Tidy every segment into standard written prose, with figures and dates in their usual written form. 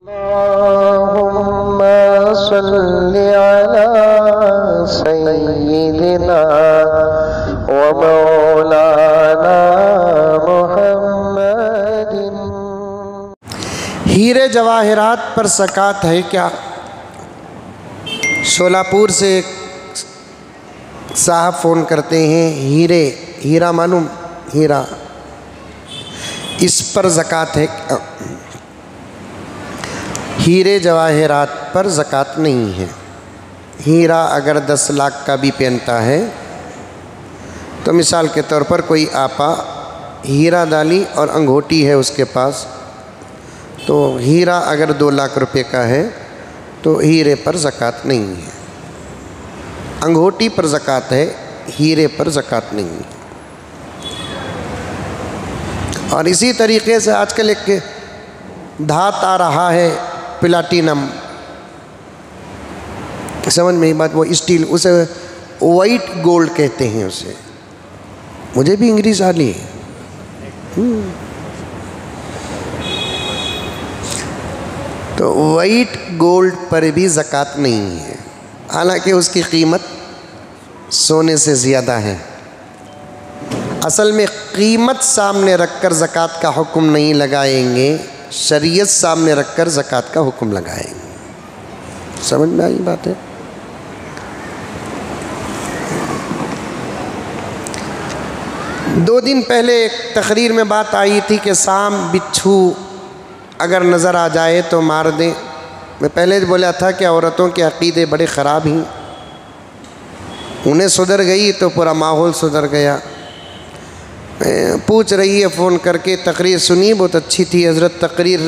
اللهم صل على سيدنا ومولانا محمد۔ ہیرے جواہرات پر زکوٰۃ ہے کیا؟ شولاپور سے ایک صاحب فون کرتے ہیں، ہیرا معلوم، ہیرا، اس پر زکوٰۃ ہے کیا؟ ہیرے جواہرات پر زکوٰۃ نہیں ہے۔ ہیرا اگر 10 لاکھ کا بھی پہنتا ہے تو مثال کے طور پر کوئی آپا ہیرا ڈالی اور انگوٹھی ہے اس کے پاس، تو ہیرا اگر 2 لاکھ روپے کا ہے تو ہیرے پر زکوٰۃ نہیں ہے۔ انگوٹھی پر زکوٰۃ ہے، ہیرے پر زکوٰۃ نہیں ہے۔ اور اسی طریقے سے آج کل ایک دھات آ رہا ہے پلاٹینم، سمجھ میں بات، وہ اسٹیل، اسے وائٹ گولڈ کہتے ہیں، اسے مجھے بھی انگریز آلی ہے۔ تو وائٹ گولڈ پر بھی زکوٰۃ نہیں ہے، حالانکہ اس کی قیمت سونے سے زیادہ ہے۔ اصل میں قیمت سامنے رکھ کر زکوٰۃ کا حکم نہیں لگائیں گے، شریعت سامنے رکھ کر زکوٰۃ کا حکم لگائیں گے۔ سمجھ میں آئی بات ہے؟ دو دن پہلے ایک تقریر میں بات آئی تھی کہ سام بچھو اگر نظر آ جائے تو مار دیں۔ میں پہلے بولا تھا کہ عورتوں کے عقیدے بڑے خراب ہیں، انہیں سدھر گئی تو پورا ماحول سدھر گیا۔ پوچھ رہی ہے فون کر کے، تقریر سنی بہت اچھی تھی حضرت تقریر،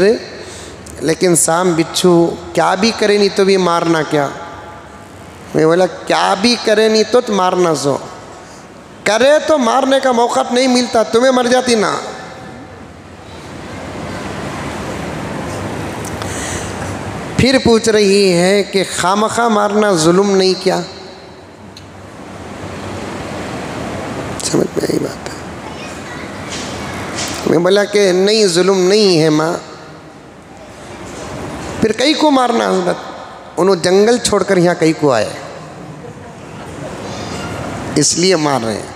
لیکن سام بچھو کیا بھی کرے نہیں تو بھی مارنا کیا؟ میں بولا کیا بھی کرے نہیں تو مارنا، سو کرے تو مارنے کا موقع نہیں ملتا، تمہیں مر جاتی نا۔ پھر پوچھ رہی ہے کہ خامخواہ مارنا ظلم نہیں کیا؟ سمجھ میں آئی بات ہے؟ میں بولا کہ نہیں، ظلم نہیں ہے ماں۔ پھر کئی کو مارنا حضرت؟ انہوں جنگل چھوڑ کر یہاں کئی کو آئے، اس لیے مار رہے ہیں۔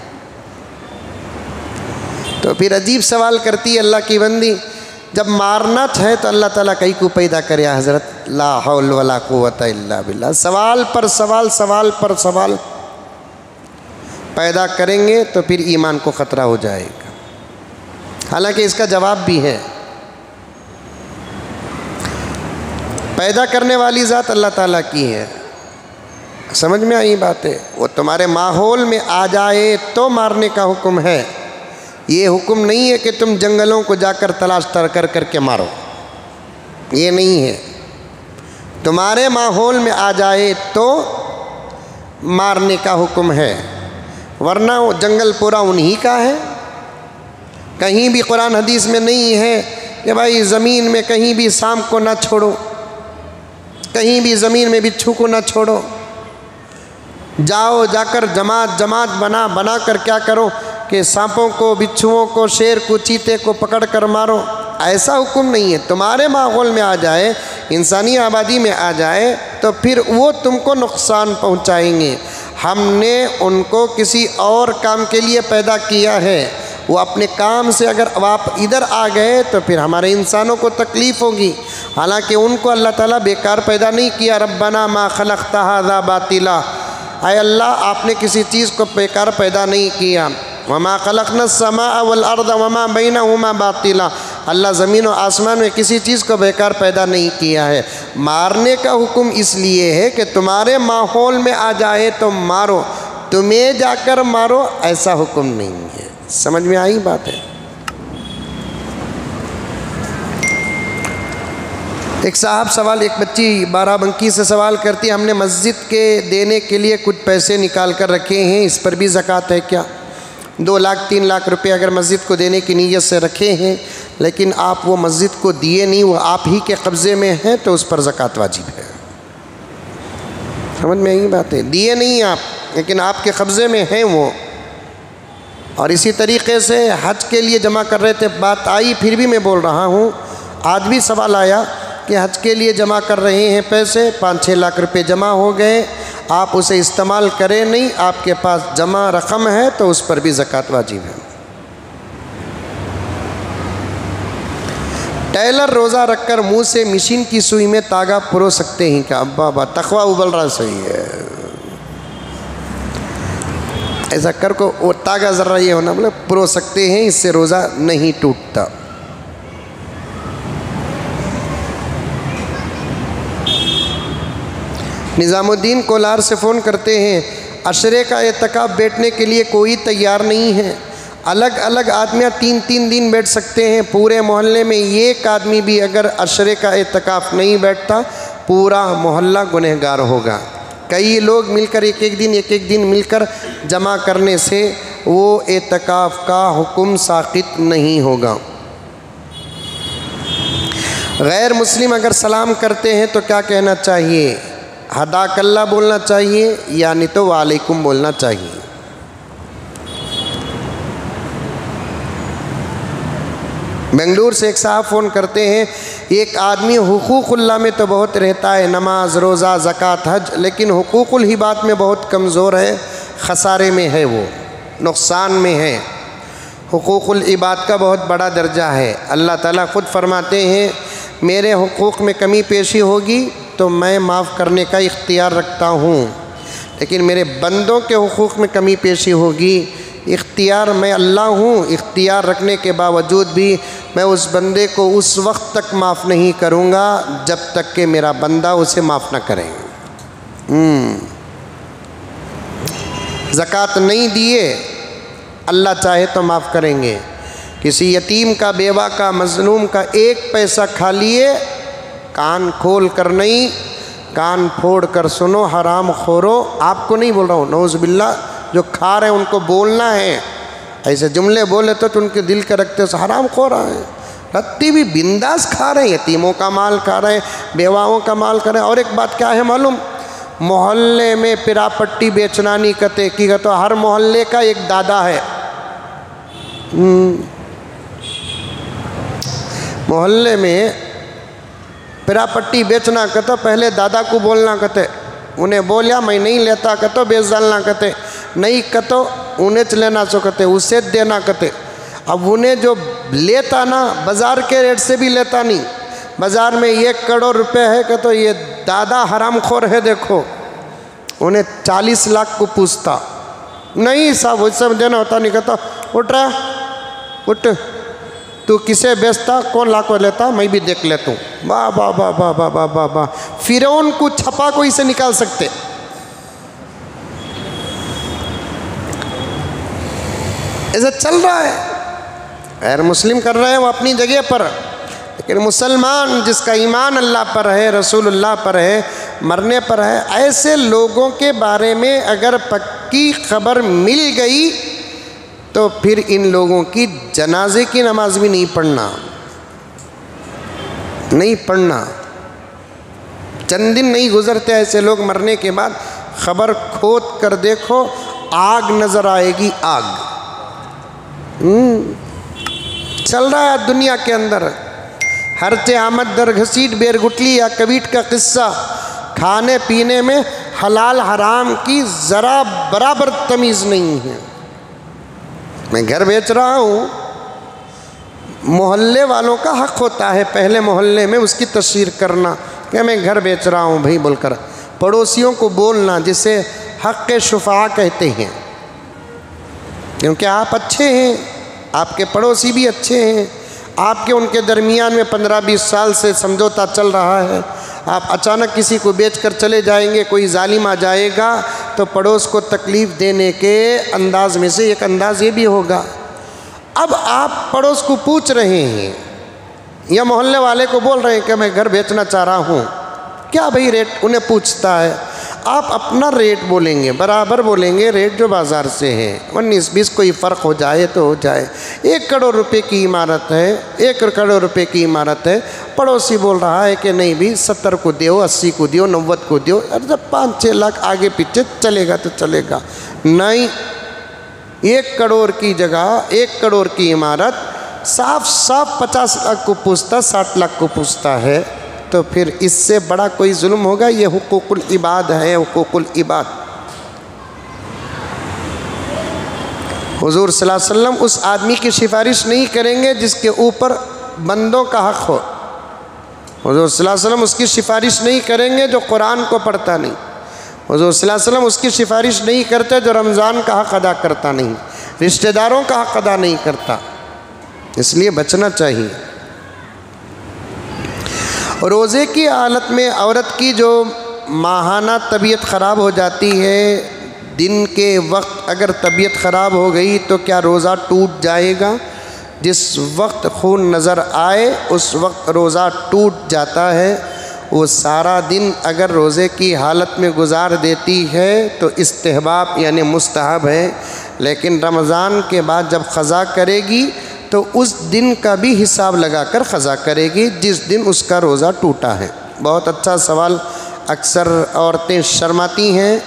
تو پھر عجیب سوال کرتی ہے اللہ کی بندی، جب مارنا ہے تو اللہ تعالیٰ کئی کو پیدا کرے حضرت؟ لا حول ولا قوت الا باللہ۔ سوال پر سوال، سوال پر سوال پیدا کریں گے تو پھر ایمان کو خطرہ ہو جائے گا۔ حالانکہ اس کا جواب بھی ہے، پیدا کرنے والی ذات اللہ تعالیٰ کی ہے۔ سمجھ میں آئی بات ہے؟ وہ تمہارے ماحول میں آ جائے تو مارنے کا حکم ہے، یہ حکم نہیں ہے کہ تم جنگلوں کو جا کر تلاش کر کے مارو، یہ نہیں ہے۔ تمہارے ماحول میں آ جائے تو مارنے کا حکم ہے، ورنہ وہ جنگل پورا انہی کا ہے۔ کہیں بھی قرآن حدیث میں نہیں ہے کہ بھائی زمین میں کہیں بھی سانپ کو نہ چھوڑو، کہیں بھی زمین میں بچھو کو نہ چھوڑو۔ جاؤ جا کر جماعت بنا کر کیا کرو کہ سانپوں کو، بچھوؤں کو، شیر کو، چیتے کو پکڑ کر مارو، ایسا حکم نہیں ہے۔ تمہارے ماحول میں آ جائے، انسانی آبادی میں آ جائے تو پھر وہ تم کو نقصان پہنچائیں گے۔ ہم نے ان کو کسی اور کام کے لیے پیدا کیا ہے، وہ اپنے کام سے اگر آپ ادھر آ گئے تو پھر ہمارے انسانوں کو تکلیف ہوگی۔ حالانکہ ان کو اللہ تعالیٰ بیکار پیدا نہیں کیا۔ ربنا ما خلقت ھذا باطلا، اے اللہ آپ نے کسی چیز کو بیکار پیدا نہیں کیا۔ وما خلقنا السماء والارض وما بینہما باطلا، اللہ زمین و آسمان میں کسی چیز کو بیکار پیدا نہیں کیا ہے۔ مارنے کا حکم اس لیے ہے کہ تمہارے ماحول میں آ جائے تو مارو، تمہیں جا کر مارو ایسا حکم نہیں ہے۔ سمجھ میں آئی بات ہے؟ ایک صاحب سوال، ایک بچی بارہ بنکی سے سوال کرتی ہے، ہم نے مسجد کے دینے کے لیے کچھ پیسے نکال کر رکھے ہیں، اس پر بھی زکوٰۃ ہے کیا؟ 2 لاکھ 3 لاکھ روپے اگر مسجد کو دینے کی نیت سے رکھے ہیں لیکن آپ وہ مسجد کو دیے نہیں، وہ آپ ہی کے قبضے میں ہیں تو اس پر زکوٰۃ واجب ہے۔ سمجھ میں آئی بات ہے؟ دیے نہیں آپ لیکن آپ کے قبضے میں ہیں وہ۔ اور اسی طریقے سے حج کے لیے جمع کر رہے تھے، بات آئی پھر بھی میں بول رہا ہوں، آج بھی سوال آیا کہ حج کے لیے جمع کر رہے ہیں پیسے، 5-6 لاکھ روپے جمع ہو گئے، آپ اسے استعمال کریں نہیں، آپ کے پاس جمع رقم ہے تو اس پر بھی زکوٰۃ واجب ہے۔ ٹیلر روزہ رکھ کر منہ سے مشین کی سوئی میں تاگا پرو سکتے ہیں کیا؟ ابا تقویٰ ابل رہا، صحیح ہے، ایسا کر کو وہ تاگا ذرا یہ ہونا مطلب پرو سکتے ہیں، اس سے روزہ نہیں ٹوٹتا۔ نظام الدین کولار سے فون کرتے ہیں، عشرے کا اعتکاف بیٹھنے کے لیے کوئی تیار نہیں ہے، الگ الگ آدمیاں 3 دن بیٹھ سکتے ہیں، پورے محلے میں ایک آدمی بھی اگر عشرے کا اعتکاف نہیں بیٹھتا پورا محلہ گنہگار ہوگا۔ کئی لوگ مل کر ایک دن مل کر جمع کرنے سے وہ اعتکاف کا حکم ساقط نہیں ہوگا۔ غیر مسلم اگر سلام کرتے ہیں تو کیا کہنا چاہیے؟ حداک اللہ بولنا چاہیے یعنی تو وعلیکم بولنا چاہیے۔ بنگلور سے ایک صاحب فون کرتے ہیں، ایک آدمی حقوق اللہ میں تو بہت رہتا ہے، نماز، روزہ، زکوٰۃ، حج، لیکن حقوق العباد میں بہت کمزور ہے، خسارے میں ہے، وہ نقصان میں ہے۔ حقوق العباد کا بہت بڑا درجہ ہے، اللہ تعالیٰ خود فرماتے ہیں میرے حقوق میں کمی پیشی ہوگی تو میں معاف کرنے کا اختیار رکھتا ہوں، لیکن میرے بندوں کے حقوق میں کمی پیشی ہوگی، اختیار میں اللہ ہوں، اختیار رکھنے کے باوجود بھی میں اس بندے کو اس وقت تک معاف نہیں کروں گا جب تک کہ میرا بندہ اسے معاف نہ کرے۔ زکوٰۃ نہیں دیے، اللہ چاہے تو معاف کریں گے۔ کسی یتیم کا، بیوہ کا، مظلوم کا 1 پیسہ کھا لیے، کان کھول کر نہیں، کان پھوڑ کر سنو، حرام خورو، آپ کو نہیں بول رہا ہوں، نعوذ باللہ، جو کھا رہے ہیں ان کو بولنا ہے، ایسے جملے بولے تو ان کے دل کے رکھتے سے حرام خور ہیں، رتی بھی بنداس کھا رہے ہیں، یتیموں کا مال کھا رہے ہیں، بیواؤں کا مال کھا رہے ہیں۔ اور ایک بات کیا ہے معلوم؟ محلے میں پیرا پٹی بیچنا نہیں کہتے کی تو ہر محلے کا ایک دادا ہے، محلے میں پیرا پٹی بیچنا کہتا پہلے دادا کو بولنا کہتے، انہیں بولیا میں نہیں لیتا کہتے، بیچ ڈالنا کہتے، نہیں کہتے انہیں لینا سو کہتے، اسے دینا کہتے۔ اب انہیں جو لیتا نا بازار کے ریٹ سے بھی لیتا نہیں، بازار میں 1 کروڑ روپے ہے کہتے یہ دادا حرام خور ہے، دیکھو انہیں 40 لاکھ کو پوچھتا، نہیں صاحب وہ سب دینا ہوتا، نہیں کہتا اٹھ رہا اٹھ، تو کسے بیچتا، کون لاکھ کو لیتا، میں بھی دیکھ لیتا ہوں۔ واہ واہ واہ واہ واہ واہ واہ واہ، فرعون کو چھپا کو اسے نکال سکتے۔ ایسا چل رہا ہے، غیر مسلم کر رہے ہیں وہ اپنی جگہ پر، لیکن مسلمان جس کا ایمان اللہ پر ہے، رسول اللہ پر ہے، مرنے پر ہے، ایسے لوگوں کے بارے میں اگر پکی خبر مل گئی تو پھر ان لوگوں کی جنازے کی نماز بھی نہیں پڑھنا، چند دن نہیں گزرتے ایسے لوگ مرنے کے بعد خبر کھود کر دیکھو آگ نظر آئے گی، آگ چل رہا ہے دنیا کے اندر۔ ہرچے آمد در گھسیٹ بیر گٹلی یا کبیٹ کا قصہ، کھانے پینے میں حلال حرام کی ذرا برابر تمیز نہیں ہے۔ میں گھر بیچ رہا ہوں، محلے والوں کا حق ہوتا ہے پہلے محلے میں اس کی تشہیر کرنا کہ میں گھر بیچ رہا ہوں بھائی بول کر، پڑوسیوں کو بولنا جسے حق شفاعہ کہتے ہیں، کیونکہ آپ اچھے ہیں، آپ کے پڑوسی بھی اچھے ہیں، آپ کے ان کے درمیان میں 15-20 سال سے سمجھوتا چل رہا ہے، آپ اچانک کسی کو بیچ کر چلے جائیں گے، کوئی ظالم آ جائے گا تو پڑوس کو تکلیف دینے کے انداز میں سے ایک انداز یہ بھی ہوگا۔ اب آپ پڑوس کو پوچھ رہے ہیں یا محلے والے کو بول رہے ہیں کہ میں گھر بیچنا چاہ رہا ہوں، کیا بھئی ریٹ انہیں پوچھتا ہے، آپ اپنا ریٹ بولیں گے، برابر بولیں گے ریٹ جو بازار سے ہے، 19-20 کوئی فرق ہو جائے تو ہو جائے۔ 1 کروڑ روپے کی عمارت ہے، 1 کروڑ روپے کی عمارت ہے، پڑوسی بول رہا ہے کہ نہیں بھی 70 کو دیو، 80 کو دیو، 90 کو دیو، جب 5-6 لاکھ آگے پیچھے چلے گا تو چلے گا، نہیں 1 کروڑ کی جگہ 1 کروڑ کی عمارت صاف 50 لاکھ کو پوچھتا، 60 لاکھ کو پوچھتا ہے، تو پھر اس سے بڑا کوئی ظلم ہوگا؟ یہ حقوق العباد ہے، حقوق العباد۔ حضور صلی اللہ علیہ وسلم اس آدمی کی سفارش نہیں کریں گے جس کے اوپر بندوں کا حق ہو۔ حضور صلی اللہ علیہ وسلم اس کی سفارش نہیں کریں گے جو قرآن کو پڑھتا نہیں۔ حضور صلی اللہ علیہ وسلم اس کی سفارش نہیں کرتے جو رمضان کا حق ادا کرتا نہیں، رشتہ داروں کا حق ادا نہیں کرتا۔ اس لیے بچنا چاہیے۔ روزے کی حالت میں عورت کی جو ماہانہ طبیعت خراب ہو جاتی ہے، دن کے وقت اگر طبیعت خراب ہو گئی تو کیا روزہ ٹوٹ جائے گا؟ جس وقت خون نظر آئے اس وقت روزہ ٹوٹ جاتا ہے۔ وہ سارا دن اگر روزے کی حالت میں گزار دیتی ہے تو استحباب یعنی مستحب ہے، لیکن رمضان کے بعد جب قضا کرے گی تو اس دن کا بھی حساب لگا کر قضا کرے گی جس دن اس کا روزہ ٹوٹا ہے۔ بہت اچھا سوال۔ اکثر عورتیں شرماتی ہیں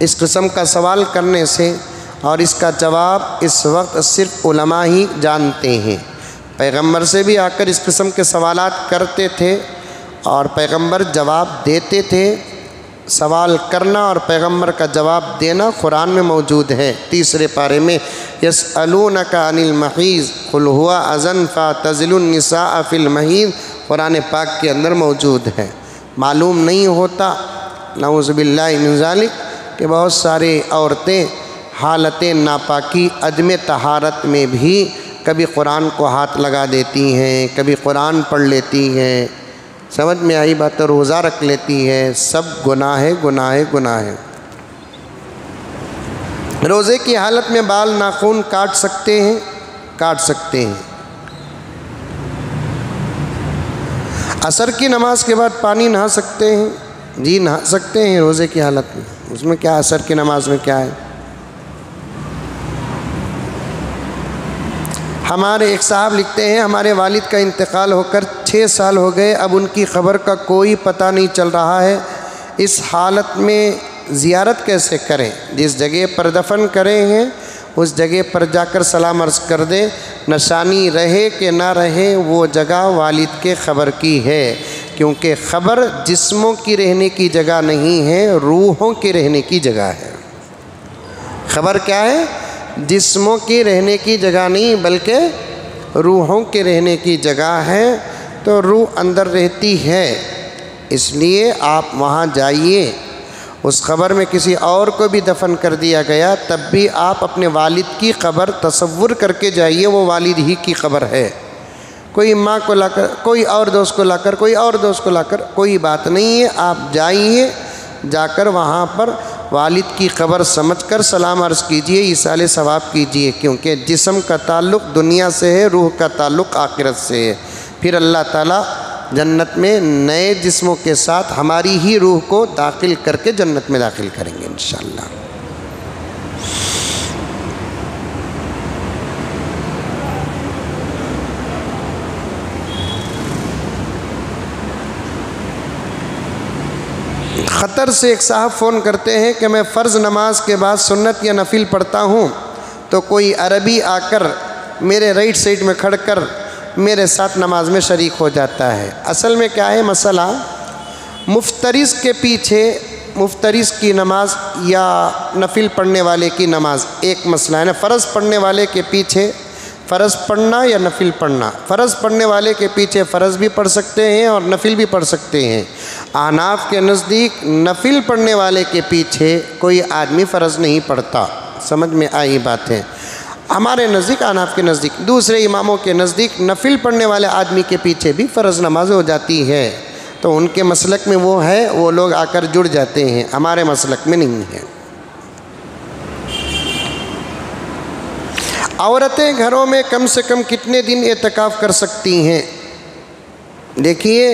اس قسم کا سوال کرنے سے، اور اس کا جواب اس وقت صرف علماء ہی جانتے ہیں۔ پیغمبر سے بھی آ کر اس قسم کے سوالات کرتے تھے اور پیغمبر جواب دیتے تھے۔ سوال کرنا اور پیغمبر کا جواب دینا قرآن میں موجود ہے۔ 3 پارے میں یسألونک عن المحیض قل هو اذن فاعتزلوا النساء فی المحیض، قرآن پاک کے اندر موجود ہے۔ معلوم نہیں ہوتا نعوذ باللہ من ذالک کہ بہت سارے عورتیں حالت ناپاکی عدم طہارت میں بھی کبھی قرآن کو ہاتھ لگا دیتی ہیں، کبھی قرآن پڑھ لیتی ہیں، سمجھ میں آئی بات، روزہ رکھ لیتی ہے۔ سب گناہ ہے، گناہ ہے، گناہ ہے۔ روزے کی حالت میں بال ناخن کاٹ سکتے ہیں، کاٹ سکتے ہیں۔ عصر کی نماز کے بعد پانی نہا سکتے ہیں، جی نہا سکتے ہیں روزے کی حالت میں۔ اس میں کیا، عصر کی نماز میں کیا ہے؟ ہمارے ایک صاحب لکھتے ہیں ہمارے والد کا انتقال ہو کر 6 سال ہو گئے، اب ان کی خبر کا کوئی پتہ نہیں چل رہا ہے، اس حالت میں زیارت کیسے کریں؟ جس جگہ پر دفن کرے ہیں اس جگہ پر جا کر سلام عرض کر دیں، نشانی رہے کہ نہ رہے وہ جگہ والد کے خبر کی ہے، کیونکہ خبر جسموں کی رہنے کی جگہ نہیں ہے، روحوں کی رہنے کی جگہ ہے۔ خبر کیا ہے؟ جسموں کی رہنے کی جگہ نہیں بلکہ روحوں کے رہنے کی جگہ ہے، تو روح اندر رہتی ہے، اس لیے آپ وہاں جائیے۔ اس خبر میں کسی اور کو بھی دفن کر دیا گیا تب بھی آپ اپنے والد کی قبر تصور کر کے جائیے، وہ والد ہی کی قبر ہے۔ کوئی ماں کو لا کر، کوئی اور دوست کو لا کر، کوئی اور دوست کو لا کر، کوئی بات نہیں ہے، آپ جائیے، جا کر وہاں پر والد کی قبر سمجھ کر سلام عرض کیجئے، ایصال ثواب کیجئے، کیونکہ جسم کا تعلق دنیا سے ہے، روح کا تعلق آخرت سے ہے۔ پھر اللہ تعالیٰ جنت میں نئے جسموں کے ساتھ ہماری ہی روح کو داخل کر کے جنت میں داخل کریں گے انشاءاللہ۔ قطر سے ایک صاحب فون کرتے ہیں کہ میں فرض نماز کے بعد سنت یا نفل پڑھتا ہوں تو کوئی عربی آ کر میرے رائٹ سائڈ میں کھڑ کر میرے ساتھ نماز میں شریک ہو جاتا ہے۔ اصل میں کیا ہے مسئلہ، مفترض کے پیچھے، مفترض کی نماز یا نفل پڑھنے والے کی نماز ایک مسئلہ ہے نا۔ فرض پڑھنے والے کے پیچھے فرض پڑھنا یا نفل پڑھنا، فرض پڑھنے والے کے پیچھے فرض بھی پڑھ سکتے ہیں اور نفل بھی پڑھ سکتے ہیں۔ احناف کے نزدیک نفل پڑھنے والے کے پیچھے کوئی آدمی فرض نہیں پڑھتا، سمجھ میں آئی بات ہے۔ ہمارے نزدیک، احناف کے نزدیک، دوسرے اماموں کے نزدیک نفل پڑھنے والے آدمی کے پیچھے بھی فرض نماز ہو جاتی ہے، تو ان کے مسلک میں وہ ہے، وہ لوگ آ کر جڑ جاتے ہیں، ہمارے مسلک میں نہیں ہے۔ عورتیں گھروں میں کم سے کم کتنے دن اعتکاف کر سکتی ہیں؟ دیکھیے،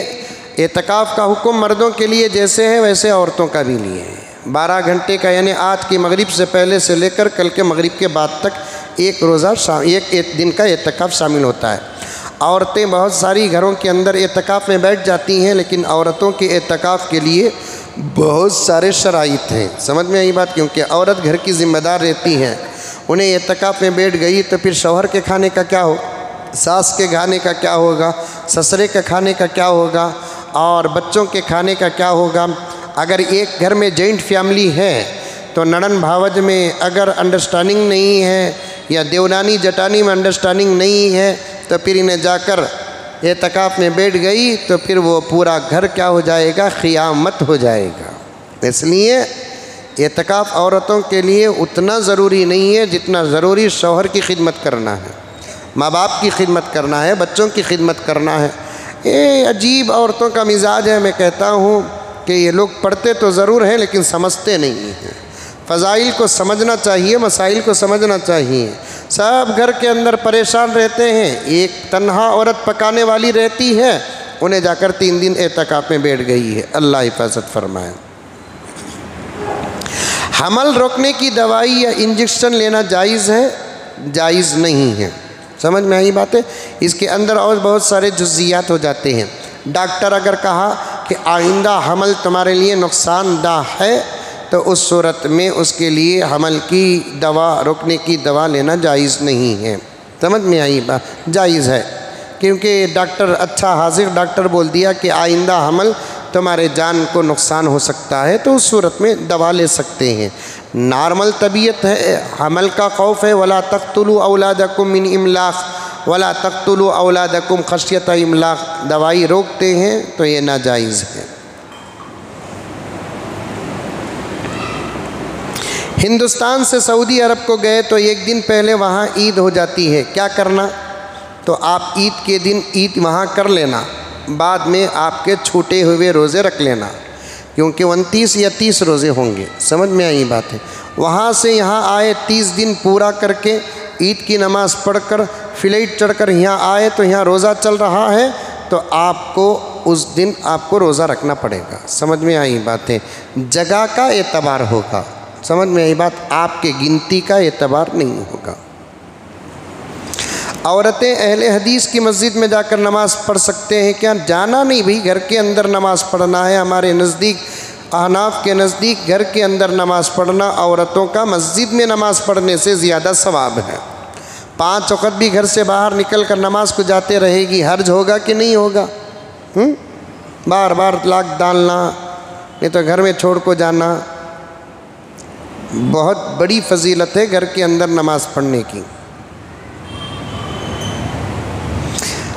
اعتکاف کا حکم مردوں کے لیے جیسے ہے ویسے عورتوں کا بھی لیے ہے۔ 12 گھنٹے کا، یعنی آج کی مغرب سے پہلے سے لے کر کل کے مغرب کے بعد تک ایک روزہ، ایک دن کا اعتکاف شامل ہوتا ہے۔ عورتیں بہت ساری گھروں کے اندر اعتکاف میں بیٹھ جاتی ہیں، لیکن عورتوں کے اعتکاف کے لیے بہت سارے شرائط ہیں، سمجھ میں آئی بات، کیونکہ عورت گھر کی ذمہ دار رہتی ہیں۔ انہیں اعتکاف میں بیٹھ گئی تو پھر شوہر کے کھانے کا کیا ہو، ساس کے کھانے کا کیا ہوگا، سسرے کے کھانے کا کیا ہوگا، اور بچوں کے کھانے کا کیا ہوگا؟ اگر ایک گھر میں جوائنٹ فیملی ہے تو نڑن بھاوج میں اگر انڈرسٹینڈنگ نہیں ہے یا دیورانی جٹانی میں انڈرسٹینڈنگ نہیں ہے تو پھر انہیں جا کر اعتکاف میں بیٹھ گئی تو پھر وہ پورا گھر کیا ہو جائے گا؟ قیامت ہو جائے گا۔ اس لیے اعتکاف عورتوں کے لیے اتنا ضروری نہیں ہے جتنا ضروری شوہر کی خدمت کرنا ہے، ماں باپ کی خدمت کرنا ہے، بچوں کی خدمت کرنا ہے۔ یہ عجیب عورتوں کا مزاج ہے۔ میں کہتا ہوں کہ یہ لوگ پڑھتے تو ضرور ہیں لیکن سمجھتے نہیں ہیں۔ فضائل کو سمجھنا چاہیے، مسائل کو سمجھنا چاہیے۔ سب گھر کے اندر پریشان رہتے ہیں، ایک تنہا عورت پکانے والی رہتی ہے، انہیں جا کر 3 دن اعتکاف میں بیٹھ گئی ہے۔ اللہ حفاظت فرمائے۔ حمل روکنے کی دوائی یا انجیکشن لینا جائز ہے؟ جائز نہیں ہے۔ سمجھ میں آئی بات ہے؟ اس کے اندر اور بہت سارے جزیات ہو جاتے ہیں۔ ڈاکٹر اگر کہا کہ آئندہ حمل تمہارے لیے نقصان دہ ہے تو اس صورت میں اس کے لیے حمل کی دوا، روکنے کی دوا لینا جائز نہیں ہے۔ سمجھ میں آئی بات؟ جائز ہے، کیونکہ ڈاکٹر اچھا حاضر ڈاکٹر بول دیا کہ آئندہ حمل تمہارے جان کو نقصان ہو سکتا ہے تو اس صورت میں دوا لے سکتے ہیں۔ نارمل طبیعت ہے، حمل کا خوف ہے، وَلَا تَقْتُلُوا أَوْلَادَكُمْ مِنْ إِمْلَاقٍ وَلَا تَقْتُلُوا أَوْلَادَكُمْ خَشْيَةَ إِمْلَاقٍ، دوائی روکتے ہیں تو یہ ناجائز ہے۔ ہندوستان سے سعودی عرب کو گئے تو 1 دن پہلے وہاں عید ہو جاتی ہے، کیا کرنا؟ تو آپ عید کے دن عید وہاں کر لینا، بعد میں آپ کے چھوٹے ہوئے روزے رکھ لینا، کیونکہ 29 یا 30 روزے ہوں گے۔ سمجھ میں آئی بات ہے؟ وہاں سے یہاں آئے، 30 دن پورا کر کے عید کی نماز پڑھ کر فلائٹ چڑھ کر یہاں آئے تو یہاں روزہ چل رہا ہے تو آپ کو اس دن آپ کو روزہ رکھنا پڑے گا۔ سمجھ میں آئی بات ہے؟ جگہ کا اعتبار ہوگا۔ سمجھ میں آئی بات؟ آپ کے گنتی کا اعتبار نہیں ہوگا۔ عورتیں اہل حدیث کی مسجد میں جا کر نماز پڑھ سکتے ہیں کیا؟ جانا نہیں بھئی، گھر کے اندر نماز پڑھنا ہے۔ ہمارے نزدیک، احناف کے نزدیک، گھر کے اندر نماز پڑھنا عورتوں کا مسجد میں نماز پڑھنے سے زیادہ ثواب ہے۔ 5 وقت بھی گھر سے باہر نکل کر نماز کو جاتے رہے گی، حرج ہوگا کہ نہیں ہوگا؟ بار بار لاک ڈالنا، نہیں تو گھر میں چھوڑ کو جانا، بہت بڑی فضیلت ہے گھر کے اندر نماز پڑھنے کی۔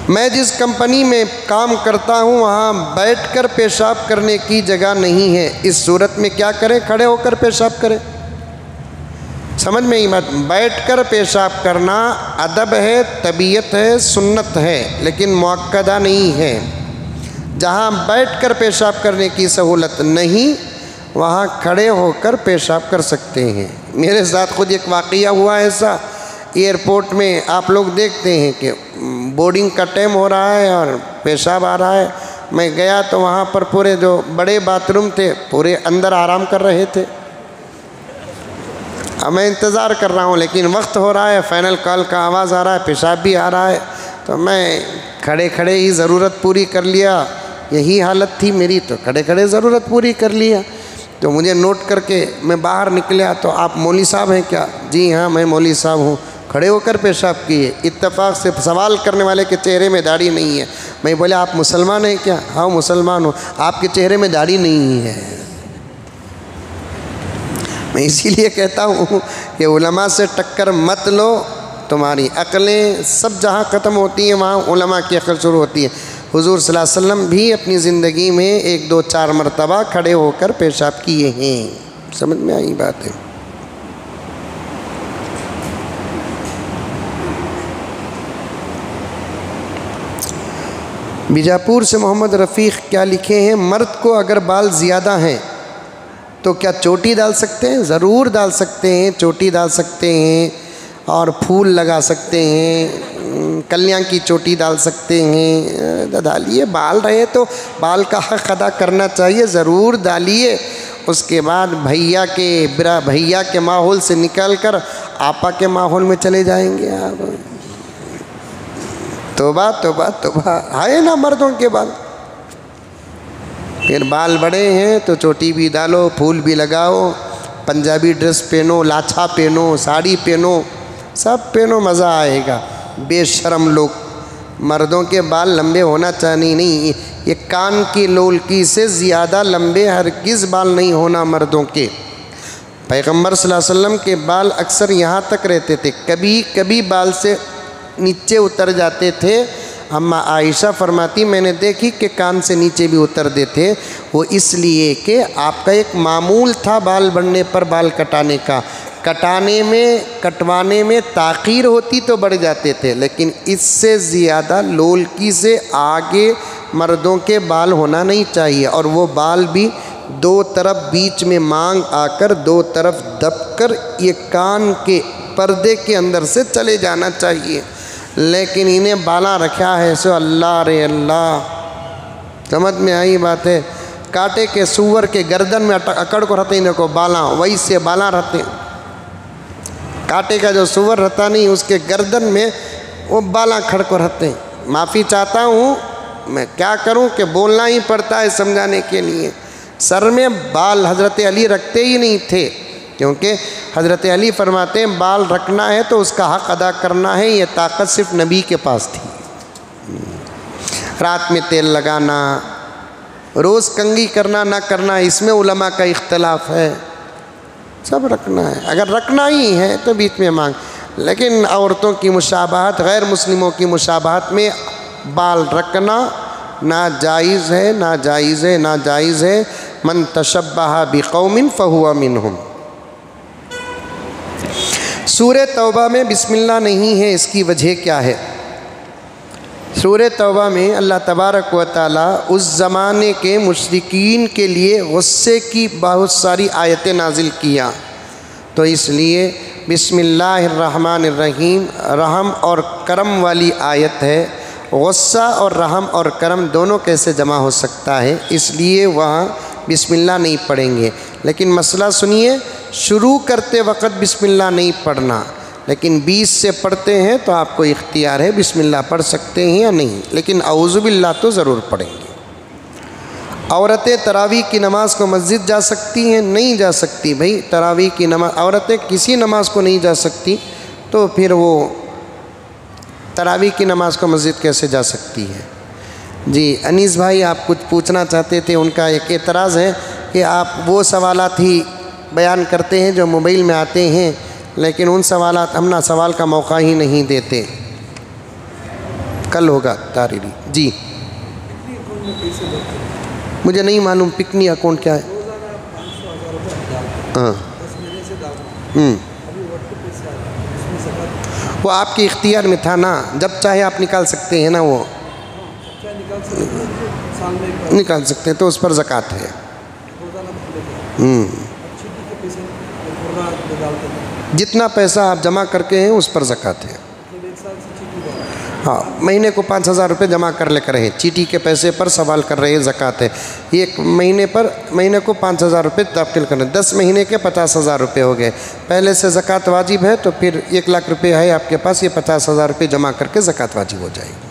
میں جس کمپنی میں کام کرتا ہوں وہاں بیٹھ کر پیشاب کرنے کی جگہ نہیں ہے، اس صورت میں کیا کریں؟ کھڑے ہو کر پیشاب کریں۔ سمجھ میں ہی بات؟ بیٹھ کر پیشاب کرنا ادب ہے، طبیعت ہے، سنت ہے، لیکن مؤکدہ نہیں ہے۔ جہاں بیٹھ کر پیشاب کرنے کی سہولت نہیں وہاں کھڑے ہو کر پیشاب کر سکتے ہیں۔ میرے ساتھ خود ایک واقعہ ہوا ایسا، ایئرپورٹ میں آپ لوگ دیکھتے ہیں کہ بورڈنگ کا ٹائم ہو رہا ہے اور پیشاب آ رہا ہے۔ میں گیا تو وہاں پر پورے جو بڑے باتھ روم تھے پورے اندر آرام کر رہے تھے۔ اب میں انتظار کر رہا ہوں لیکن وقت ہو رہا ہے، فائنل کال کا آواز آ رہا ہے، پیشاب بھی آ رہا ہے، تو میں کھڑے کھڑے ہی ضرورت پوری کر لیا۔ یہی حالت تھی میری تو کھڑے کھڑے ضرورت پوری کر لیا۔ تو مجھے نوٹ کر کے میں باہر نکلیا تو آپ مولوی صاحب ہیں کیا؟ جی ہاں میں مولوی صاحب ہوں۔ کھڑے ہو کر پیشاب کیے۔ اتفاق سے سوال کرنے والے کے چہرے میں داڑھی نہیں ہے۔ میں بولا آپ مسلمان ہیں کیا؟ ہاں مسلمان ہوں۔ آپ کے چہرے میں داڑھی نہیں ہے۔ میں اسی لیے کہتا ہوں کہ علماء سے ٹکر مت لو، تمہاری عقلیں سب جہاں ختم ہوتی ہیں وہاں علماء کی عقل شروع ہوتی ہے۔ حضور صلی اللہ علیہ وسلم بھی اپنی زندگی میں 1 2 4 مرتبہ کھڑے ہو کر پیشاب کیے ہیں۔ سمجھ میں آئی بات ہے؟ بیجاپور سے محمد رفیق کیا لکھے ہیں، مرد کو اگر بال زیادہ ہیں تو کیا چوٹی ڈال سکتے ہیں؟ ضرور ڈال سکتے ہیں، چوٹی ڈال سکتے ہیں اور پھول لگا سکتے ہیں، کلیاں کی چوٹی ڈال سکتے ہیں۔ ڈالیے، بال رہے تو بال کا حق ادا کرنا چاہیے، ضرور ڈالیے۔ اس کے بعد بھیا کے ماحول سے نکل کر آپا کے ماحول میں چلے جائیں گے آپ۔ توبہ توبہ توبہ، آئے نا مردوں کے بال۔ پھر بال بڑے ہیں تو چوٹی بھی ڈالو، پھول بھی لگاؤ، پنجابی ڈریس پہنو، لاچھا پہنو، ساڑی پہنو، سب پہنو، مزہ آئے گا۔ بے شرم لوگ مردوں کے بال لمبے ہونا چاہیے نہیں، یہ کان کی لولکی سے زیادہ لمبے ہرگز بال نہیں ہونا مردوں کے۔ پیغمبر صلی اللہ علیہ وسلم کے بال اکثر یہاں تک رہتے تھے، کبھی کبھی بال سے نیچے اتر جاتے تھے۔ اما عائشہ فرماتی میں نے دیکھی کہ کان سے نیچے بھی اتر دیتے، وہ اس لیے کہ آپ کا ایک معمول تھا بال بڑھنے پر بال کٹانے کا، کٹوانے میں تاخیر ہوتی تو بڑھ جاتے تھے، لیکن اس سے زیادہ لولکی سے آگے مردوں کے بال ہونا نہیں چاہیے، اور وہ بال بھی دو طرف بیچ میں مانگ آ کر دو طرف دب کر یہ کان کے پردے کے اندر سے چلے جانا چاہیے، لیکن انہیں بالا رکھا ہے سو اللہ رے اللہ۔ سمجھ میں آئی بات ہے؟ کاٹے کے سور کے گردن میں اکڑ کو رہتے ہیں کو بالا، وہی سے بالا رہتے ہیں۔ کاٹے کا جو سور رہتا نہیں اس کے گردن میں وہ بالا کھڑ کو رہتے ہیں۔ معافی چاہتا ہوں، میں کیا کروں کہ بولنا ہی پڑتا ہے سمجھانے کے لیے۔ سر میں بال حضرت علی رکھتے ہی نہیں تھے، کیونکہ حضرت علی فرماتے ہیں بال رکھنا ہے تو اس کا حق ادا کرنا ہے، یہ طاقت صرف نبی کے پاس تھی۔ رات میں تیل لگانا، روز کنگھی کرنا نہ کرنا، اس میں علماء کا اختلاف ہے، سب رکھنا ہے۔ اگر رکھنا ہی ہے تو بیچ میں مانگ، لیکن عورتوں کی مشابہت، غیر مسلموں کی مشابہت میں بال رکھنا ناجائز ہے، ناجائز ہے، ناجائز ہے۔ من تشبہ بقوم فہو منہم۔ سورہ توبہ میں بسم اللہ نہیں ہے، اس کی وجہ کیا ہے؟ سورہ توبہ میں اللہ تبارک و تعالیٰ اس زمانے کے مشرکین کے لیے غصے کی بہت ساری آیتیں نازل کیا، تو اس لیے بسم اللہ الرحمن الرحیم رحم اور کرم والی آیت ہے۔ غصہ اور رحم اور کرم دونوں کیسے جمع ہو سکتا ہے، اس لیے وہاں بسم اللہ نہیں پڑھیں گے۔ لیکن مسئلہ سنیے، شروع کرتے وقت بسم اللہ نہیں پڑھنا، لیکن 20 سے پڑھتے ہیں تو آپ کو اختیار ہے بسم اللہ پڑھ سکتے ہیں یا نہیں، لیکن اعوذ باللہ تو ضرور پڑھیں گے۔ عورتیں تراویح کی نماز کو مسجد جا سکتی ہیں؟ نہیں جا سکتی بھائی، تراویح کی نماز عورتیں کسی نماز کو نہیں جا سکتی، تو پھر وہ تراویح کی نماز کو مسجد کیسے جا سکتی ہے؟ جی انیس بھائی آپ کچھ پوچھنا چاہتے تھے، ان کا ایک اعتراض ہے کہ آپ وہ سوالات ہی بیان کرتے ہیں جو موبائل میں آتے ہیں، لیکن ان سوالات ہم نہ سوال کا موقع ہی نہیں دیتے۔ کل ہوگا تحریری۔ جی مجھے نہیں معلوم پکنی اکاؤنٹ کیا ہے۔ ہاں وہ آپ کے اختیار میں تھا نا، جب چاہے آپ نکال سکتے ہیں نا، وہ نکال سکتے ہیں تو اس پر زکوٰۃ ہے۔ جتنا پیسہ آپ جمع کر کے ہیں اس پر زکوٰۃ ہے۔ ہاں مہینے کو 5,000 روپے جمع کر لے کر ہیں، چیٹی کے پیسے پر سوال کر رہے ہیں زکوٰۃ ہے، ایک مہینے کو 5,000 روپے داخل کرنے، 10 مہینے کے 50,000 روپے ہو گئے۔ پہلے سے زکوٰۃ واجب ہے تو پھر 1 لاکھ روپے ہے آپ کے پاس، یہ 50,000 روپے جمع کر کے زکوٰۃ واجب ہو جائے گی۔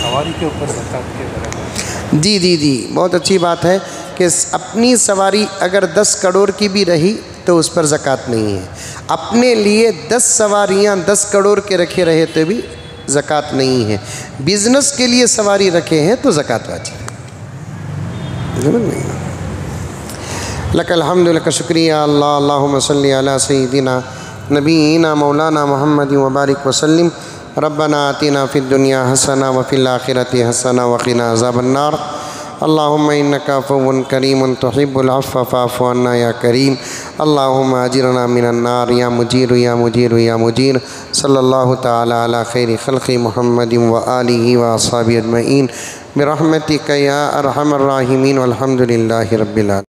سواری کے اوپر زکوٰۃ کے برابر۔ جی بہت اچھی بات ہے کہ اپنی سواری اگر 10 کروڑ کی بھی رہی تو اس پر زکوٰۃ نہیں ہے، اپنے لیے 10 سواریاں 10 کروڑ کے رکھے رہے تو بھی زکوٰۃ نہیں ہے، بزنس کے لیے سواری رکھے ہیں تو زکوٰۃ واجب ہے۔ لک الحمد لک شکریہ اللہ، اللہم صلی علی سیدنا نبینا مولانا محمد وبارک وسلم۔ ربنا آتنا فی الدنیا حسنہ وفی الآخرۃ حسنہ وقنا عذاب النار۔ اللہم انک عفو کریم تحب العفو فاعف عنا یا کریم۔ اللہم اجرنا من النار یا مجیر یا مجیر یا مجیر۔ صلی اللہ تعالی علی خیر خلق محمد وآلہ واصحابہ اجمعین برحمتک یا ارحم الراحمین والحمد للہ رب العالمین۔